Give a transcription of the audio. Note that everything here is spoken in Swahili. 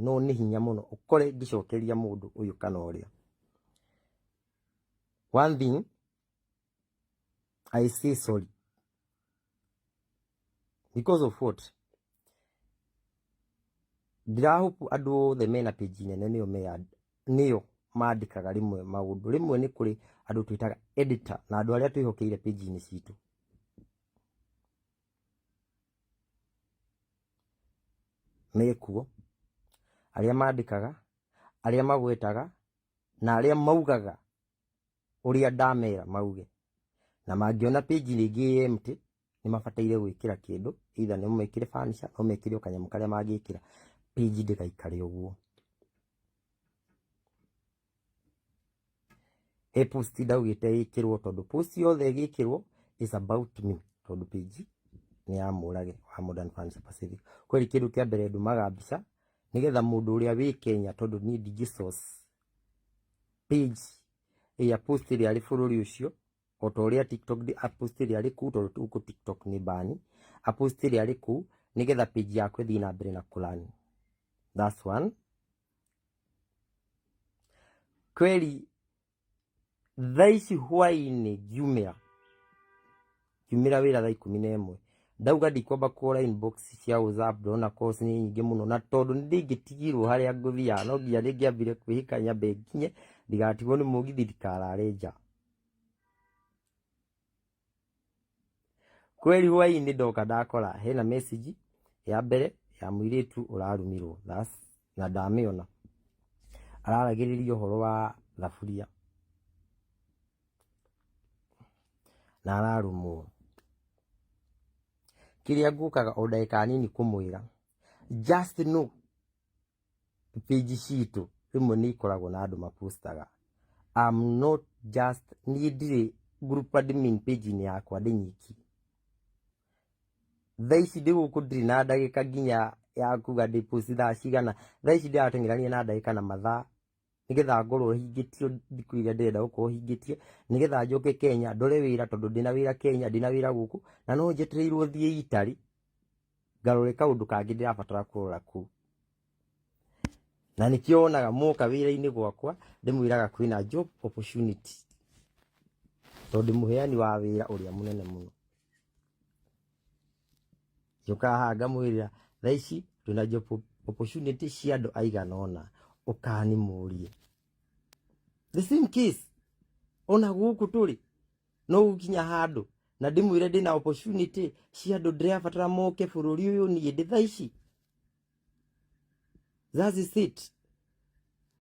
no ni hinya muno ukore ngicokeria mundu uyu kana uria. One thing I say sorry because of what? Ndirahope andu othe mena page nene niyo mandikaga rimwe maundu. Rimwe ni kuri andu twitaga editor na andu aria twihokeire page ni citu. Mekuo aria mandikaga, aria magwetaga na aria maugaga uria ndamera mauge, na mangiona page ringi empty ni mabataire gwikira kindu, either ni mumekire furniture no mekire kanyamu karia mangikira page ndikaikare uguo. Post ndaugite ikirwo tondu post yothe igikirwo is about me, tondu page ni ya Murage wa Modern Furniture Pacific. Kweli kindu kia mbere ndumaga mbica nigetha mundu uria wi Kenya, tondu ni digital page ya post ri ari bururi ucio, o to ria TikTok di post ri ari ku, tondu tuko TikTok ni bani a post ri ari ku nigetha page yakwe thi na mbere na kulani. That's one. Kweli thaici hwaini jumira wira thaa 11 ndauga ndikwamba kuora inbox cia WhatsApp, ndona calls ni nyingi muno, na tondu ndingitigirwo haria nguthia no ngia ndingiambire kwihika nyambe nginye ndigatigwo ni mugithi ndikarare nja. Kweli hwaini ndoka ndakora hena message ya mbere ya mwiritu urarumirwo na ndamiona araragiririo horo wa thaburia na ararumwo. Kiria ngukaga o ndagika nini kumwira just know page citu rimwe ni ikoragwo na andu mapostaga. I'm not just ni group admin page ni yakwa ndi nyiki. Thaici ndiguku ndiri na ndagika nginya ya kuga ndi post thaa cigana. Thaici ndirateng'erania na ndagika na mathaa nigetha ngorwo hingitio thiku iria ndirenda gukorwo hingitie, nigetha njoke Kenya ndore wira, tondu ndina wira Kenya, ndina wira guku, na no njetereirwo thie Italy ngarore kaundu kangi ndirabatara kurora ku. Na nikio onaga muka wira-ini gwakwa ndimwiraga kwina job opportunity, tondu muheani wa wira uria munene muno. Njoka haha ngamwirira thaici twina job opportunity cia andu aigana ona, ukani murie. The same case ona guku turi no gukinya handu na ndimwire ndina opportunity cia andu ndirabatara moke bururi uyu nie ndi thaici. That is it.